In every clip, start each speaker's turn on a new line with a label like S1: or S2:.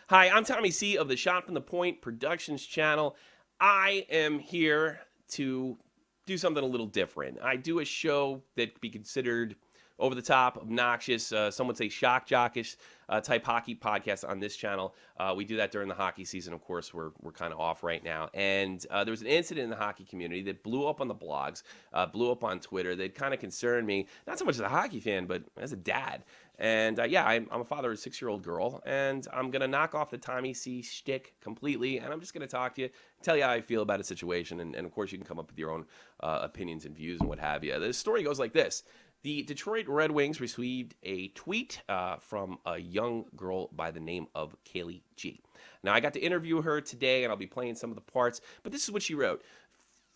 S1: Hi, I'm Tommy C of the Shot from the Point Productions channel. I am here to do something a little different. I do a show that could be considered over the top, obnoxious, some would say shock jockish type hockey podcast on this channel. We do that during the hockey season. Of course, we're kind of off right now. And there was an incident in the hockey community that blew up on the blogs, blew up on Twitter. That kind of concerned me, not so much as a hockey fan, but as a dad. And yeah, I'm a father of a 6-year-old girl, and I'm going to knock off the Tommy C shtick completely, and I'm just going to talk to you, tell you how I feel about a situation, and of course you can come up with your own opinions and views and what have you. The story goes like this. The Detroit Red Wings received a tweet from a young girl by the name of Kaylee G. Now, I got to interview her today, and I'll be playing some of the parts, but this is what she wrote.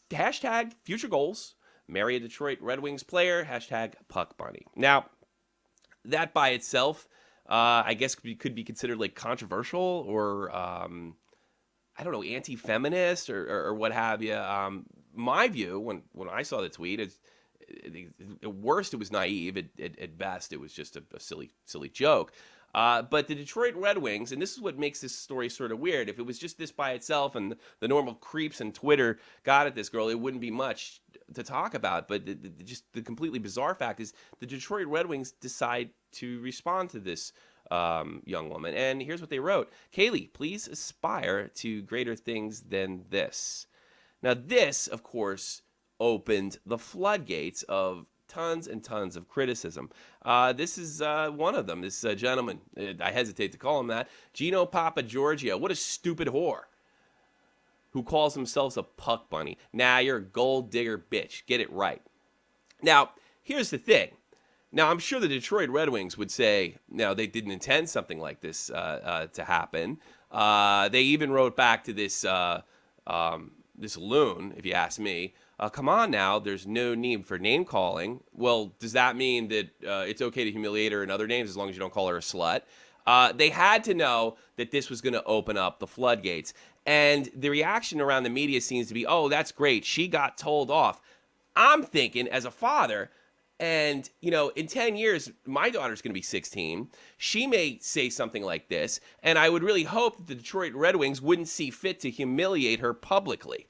S1: Hashtag future goals, marry a Detroit Red Wings player, hashtag puck bunny. Now, that by itself, I guess could be considered like controversial or, I don't know, anti-feminist or what have you. My view, when I saw the tweet, is at worst, it was naive. At best, it was just a silly joke. But the Detroit Red Wings, and this is what makes this story sort of weird. If it was just this by itself and the normal creeps and Twitter got at this girl, it wouldn't be much to talk about. But just the completely bizarre fact is the Detroit Red Wings decide to respond to this young woman. And here's what they wrote. Kaylee, please aspire to greater things than this. Now, this, of course, opened the floodgates of tons and tons of criticism. This is one of them. This gentleman, I hesitate to call him that, Gino Papa Giorgio. What a stupid whore who calls himself a puck bunny. Nah, you're a gold digger bitch. Get it right. Now, here's the thing. Now, I'm sure the Detroit Red Wings would say, no, they didn't intend something like this to happen. They even wrote back to this this loon, if you ask me. Come on now, there's no need for name calling. Well, does that mean that it's okay to humiliate her in other names as long as you don't call her a slut? They had to know that this was going to open up the floodgates. And the reaction around the media seems to be, oh, that's great. She got told off. I'm thinking as a father, and, you know, in 10 years, my daughter's going to be 16. She may say something like this, and I would really hope that the Detroit Red Wings wouldn't see fit to humiliate her publicly.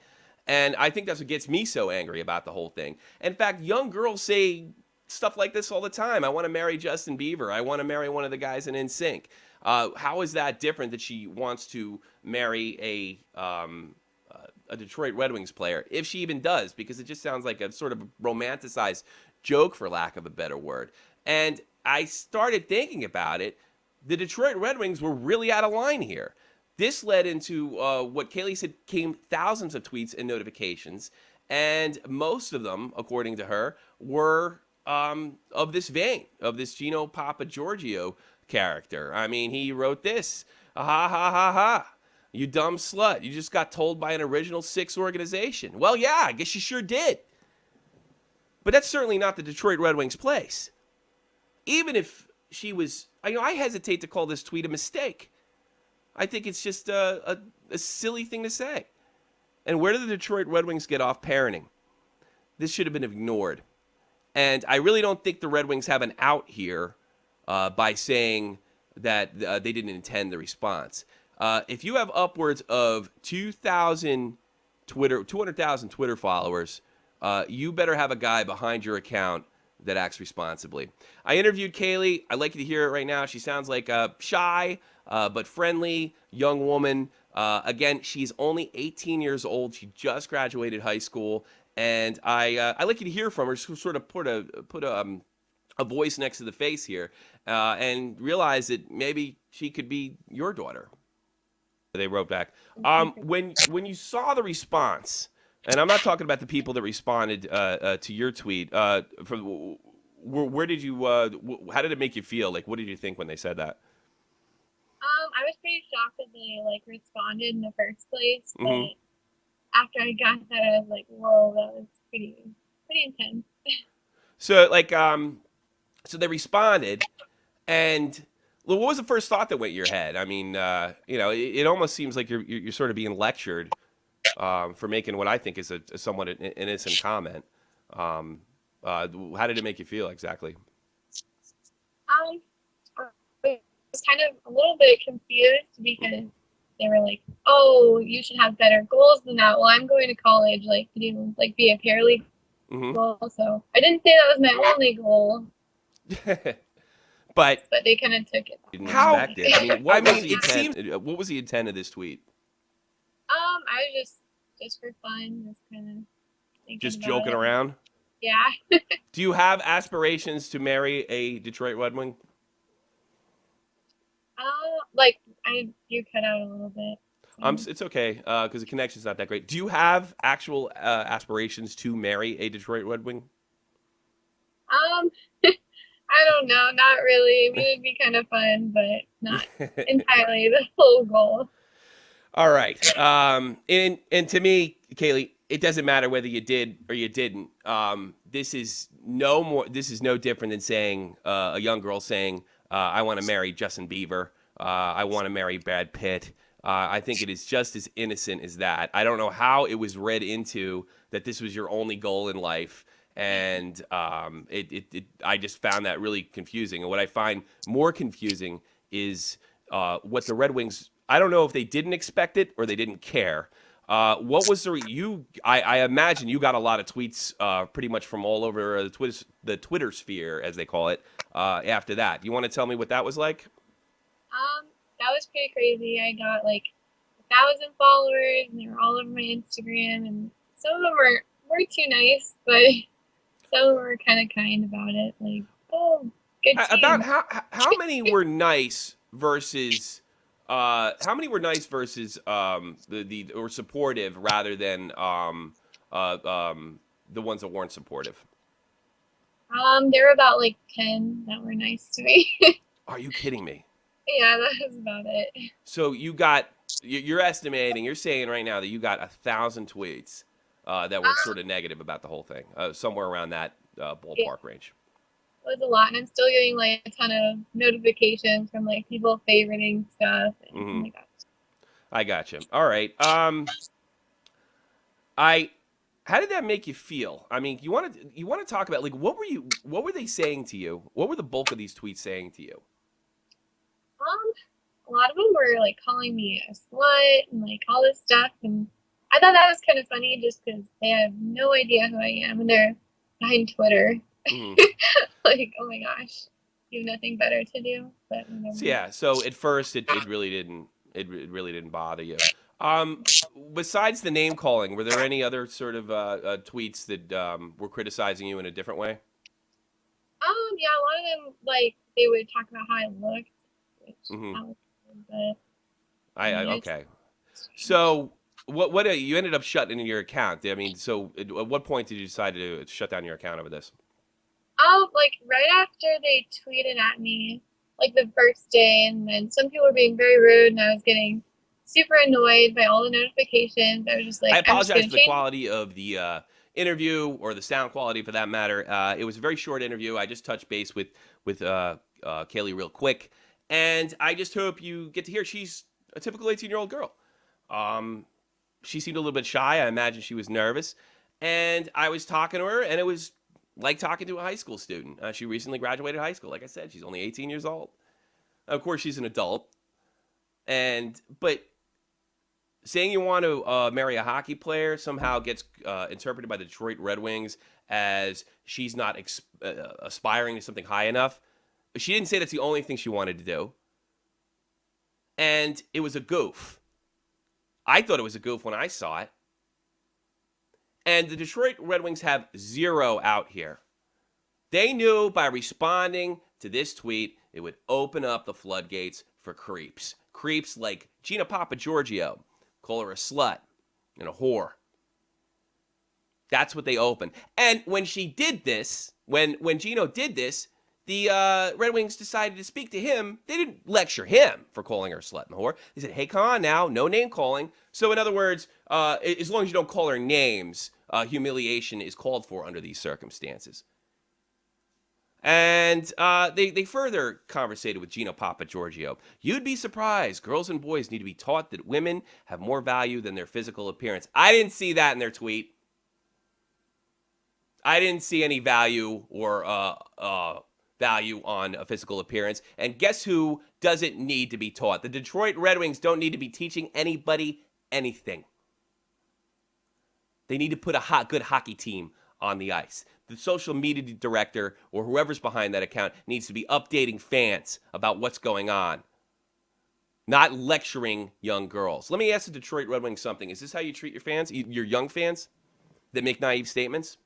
S1: And I think that's what gets me so angry about the whole thing. In fact, young girls say stuff like this all the time. I want to marry Justin Bieber. I want to marry one of the guys in NSYNC. How is that different that she wants to marry a Detroit Red Wings player, if she even does? Because it just sounds like a sort of romanticized joke, for lack of a better word. And I started thinking about it. The Detroit Red Wings were really out of line here. This led into what Kaylee said came thousands of tweets and notifications, and most of them, according to her, were of this vein, of this Gino Papa Giorgio character. I mean, he wrote this, ha ha ha ha, you dumb slut, you just got told by an Original Six organization. Well, yeah, I guess you sure did. But that's certainly not the Detroit Red Wings' place. Even if she was, I hesitate to call this tweet a mistake. I think it's just a silly thing to say. And where did the Detroit Red Wings get off parenting? This should have been ignored. And I really don't think the Red Wings have an out here by saying that they didn't intend the response. If you have upwards of 200,000 Twitter followers, you better have a guy behind your account that acts responsibly. I interviewed Kaylee. I'd like you to hear it right now. She sounds like a shy but friendly young woman. Again, she's only 18 years old. She just graduated high school, and I'd like you to hear from her. Sort of put a voice next to the face here, and realize that maybe she could be your daughter. They wrote back. When you saw the response. And I'm not talking about the people that responded to your tweet. Where did you? How did it make you feel? Like, what did you think when they said that?
S2: I was pretty shocked that they responded in the first place, but
S1: Mm-hmm.
S2: after I got that, I was like, "Whoa, that was pretty intense."
S1: So so they responded, and well, what was the first thought that went in your head? I mean, it almost seems like you're sort of being lectured for making what I think is a somewhat innocent comment. How did it make you feel exactly?
S2: Um, was kind of a little bit confused because they were like, "Oh, you should have better goals than that." Well, I'm going to college, like to do like be a paralegal. So I didn't say that was my only goal,
S1: But
S2: they kind of took it.
S1: didn't expect it. I mean, what was the intent of this tweet?
S2: I was just for fun, just kind of
S1: just joking around.
S2: Yeah.
S1: Do you have aspirations to marry a Detroit Red Wing?
S2: Like you cut out a little bit.
S1: It's okay because the connection's not that great. Do you have actual aspirations to marry a Detroit Red Wing?
S2: I don't know, not really. I mean, it'd be kind of fun, but not entirely the whole goal.
S1: All right. And to me, Kaylee, it doesn't matter whether you did or you didn't. This is no different than saying a young girl saying, "I want to marry Justin Bieber. I want to marry Brad Pitt." I think it is just as innocent as that. I don't know how it was read into that this was your only goal in life. And I just found that really confusing. And what I find more confusing is what the Red Wings, I don't know if they didn't expect it or they didn't care. What was I imagine you got a lot of tweets pretty much from all over the Twitter sphere, as they call it, after that. You want to tell me what that was like?
S2: That was pretty crazy. I got like 1,000 followers, and they were all over my Instagram, and some of them were too nice, but some were kind of kind about it. Like, oh, good team.
S1: About how many were nice versus the or supportive rather than the ones that weren't supportive?
S2: There were about like 10 that were nice to me.
S1: Are you kidding me?
S2: Yeah, that was about it.
S1: So you're estimating, you're saying right now that you got 1,000 tweets that were sort of negative about the whole thing, somewhere around that ballpark range.
S2: It was a lot, and I'm still getting like a ton of notifications from like people favoriting stuff. And, oh my gosh.
S1: I gotcha. All right. How did that make you feel? I mean, you want to talk about like what were they saying to you? What were the bulk of these tweets saying to you?
S2: A lot of them were like calling me a slut and like all this stuff, and I thought that was kind of funny just because they have no idea who I am and they're behind Twitter. Like, oh my gosh, you have nothing better to do. But
S1: so at first it really didn't bother you. Besides the name calling, were there any other sort of tweets that were criticizing you in a different way?
S2: Yeah, a lot of them like they would talk about how I looked.
S1: Okay. So what you ended up shutting your account? I mean, so at what point did you decide to shut down your account over this?
S2: Like right after they tweeted at me, like the first day, and then some people were being very rude, and I was getting super annoyed by all the notifications. I was just like,
S1: I apologize for the quality of the interview, or the sound quality for that matter. It was a very short interview. I just touched base with Kaylee real quick. And I just hope you get to hear she's a typical 18-year-old girl. She seemed a little bit shy. I imagine she was nervous. And I was talking to her, and it was like talking to a high school student. She recently graduated high school. Like I said, she's only 18 years old. Of course, she's an adult. But saying you want to marry a hockey player somehow gets interpreted by the Detroit Red Wings as she's not aspiring to something high enough. She didn't say that's the only thing she wanted to do. And it was a goof. I thought it was a goof when I saw it. And the Detroit Red Wings have zero out here. They knew by responding to this tweet, it would open up the floodgates for creeps. Creeps like Gina Papagiorgio. Call her a slut and a whore. That's what they opened. And when she did this, when Gino did this, the Red Wings decided to speak to him. They didn't lecture him for calling her a slut and whore. They said, hey, come on now, no name calling. So in other words, as long as you don't call her names, humiliation is called for under these circumstances. And they further conversated with Gino Papagiorgio. You'd be surprised. Girls and boys need to be taught that women have more value than their physical appearance. I didn't see that in their tweet. I didn't see any value or value on a physical appearance. And guess who doesn't need to be taught? The Detroit Red Wings don't need to be teaching anybody anything. They need to put a good hockey team on the ice. The social media director or whoever's behind that account needs to be updating fans about what's going on, not lecturing young girls. Let me ask the Detroit Red Wings something. Is this how you treat your fans, your young fans that make naive statements?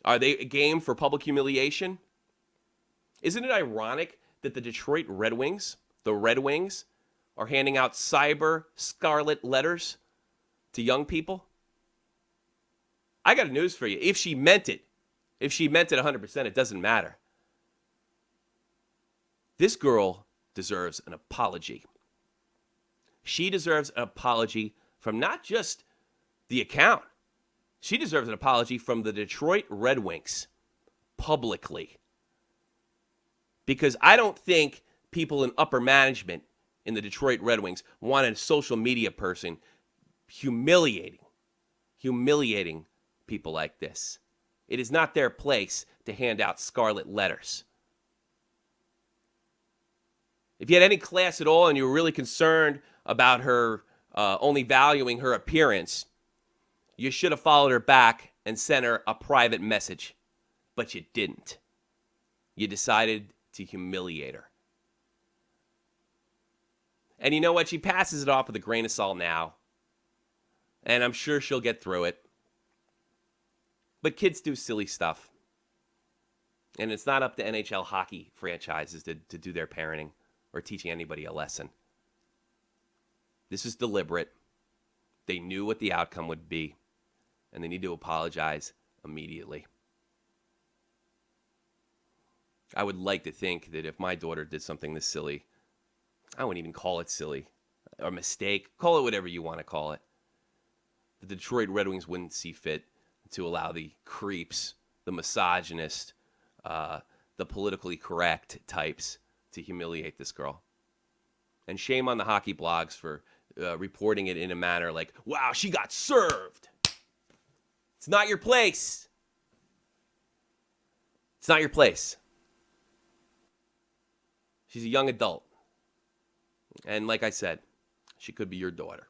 S1: Are they game for public humiliation? Isn't it ironic that the Detroit Red Wings, the Red Wings, are handing out cyber scarlet letters to young people? I got news for you. If she meant it 100%, it doesn't matter. This girl deserves an apology. She deserves an apology from not just the account. She deserves an apology from the Detroit Red Wings publicly. Because I don't think people in upper management in the Detroit Red Wings want a social media person humiliating people like this. It is not their place to hand out scarlet letters. If you had any class at all and you were really concerned about her only valuing her appearance, you should have followed her back and sent her a private message. But you didn't. You decided to humiliate her. And you know what? She passes it off with a grain of salt now. And I'm sure she'll get through it. But kids do silly stuff. And it's not up to NHL hockey franchises to do their parenting or teaching anybody a lesson. This is deliberate. They knew what the outcome would be. And they need to apologize immediately. I would like to think that if my daughter did something this silly, I wouldn't even call it silly. Or a mistake. Call it whatever you want to call it. The Detroit Red Wings wouldn't see fit to allow the creeps, the misogynist, the politically correct types to humiliate this girl. And shame on the hockey blogs for reporting it in a manner like, wow, she got served. It's not your place. It's not your place. She's a young adult. And like I said, she could be your daughter.